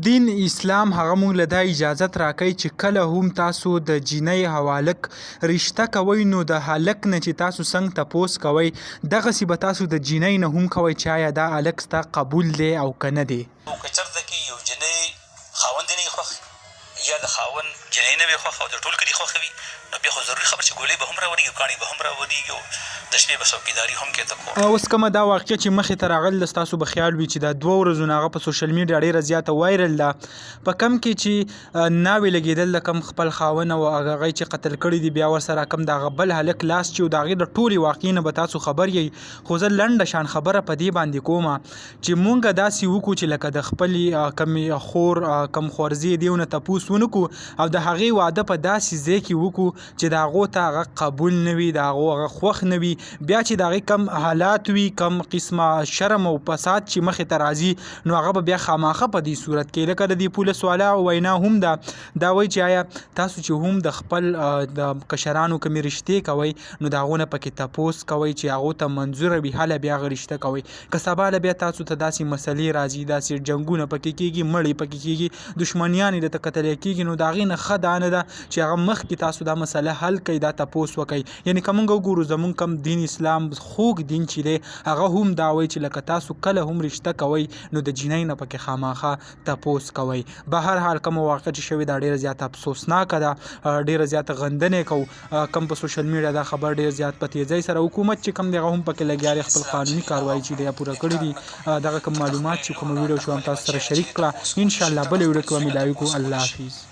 دین اسلام هغه مونږ له دا اجازت راکوي چې کله هم تاسو د جینۍ او هلک رشته کوئ نو د هلک نه چې تاسو څنګه تپوس کوئ دغسې به تاسو د جینۍ نه هم کوئ چې آیا دا هلک ستا قبول دی او که نه دی. که چېرته کې یو جینۍ خاوند یې نه خوښ یا د خاوند جینۍ نه وي خوښه او د ټول کلي خوښه وي نو بیا خو ضروري خبر چې ګولۍ به هم راوړېږي او کاڼي به هم راوړېږي او د شپې به څوکیداري هم کېته کوو. اوس کومه دا واقعه چې مخې ته راغله ستاسو به خیال وي چې دا 2 ورځو نه هغه په سوشل میډیا ډېره زیاته وایرل ده په کم کې چې ناوې لګېدل د کم خپل خاوند او هغه چې قتل کړي دي بیا ورسره کم د هغه بل هلک لاس چې و د هغې د ټولې واقعې نه به تاسو خبر یئ خو زه لنډه شان خبره په دې باندې کومه چې مونږ داسې وکړو چې لکه د خپلې کمې خور کم خورزې دې ونه تپوس ونه کړو او د هغې واده په داسې ځای کې وکړو چې د هغو ته هغه قبول نه وي د هغو هغه خوښ نه وي بیا چې د هغې کم حالات وي کم قسمه شرم او فساد چې مخې ته راځي نو هغه به بیا خامخه په دې صورت کې لکه د دې پولیس والا وینا هم ده دا وایي چې آیا تاسو چې هم د خپل د کشرانو کومې رشتې کوئ نو د هغو نه پکې تپوس کوئ چې هغو ته منظوره وي هله بیا هغه رشته کوئ که سبا له بیا تاسو ته داسې مسلې راځي داسې جنګونه پکې کېږي مړې پکې کېږي دښمنیانې درته کتلی کېږي نو د هغې نه ښه دا نه ده چې هغه مخکې تاسو دا مسله حل کوئ دا تپوس وکئ یعنې که موږ وګورو زموږ کم دین اسلام خوږ دین چې دی هغه هم دا وایي چې لکه تاسو کله هم رشته کوئ نو د جینۍ نه پکې خامخا تپوس کوئ. به هر حال کومه واقعه چې شوې دا ډېره زیاته افسوسناکه ده ډېره زیاته غندنې کوو کم په سوشل میډیا دا خبر ډېر زیات په تیزۍ سره حکومت چې کم دی هغه هم پکې لګیا دی خپل قانوني کاروایي چې دی پوره کړي دي دغه کوم معلومات چې کومه ویډیو شو هم تاسو سره شریک کړه انشاءالله بلې ویډیو کې به ملاوي کړو. الله حافظ.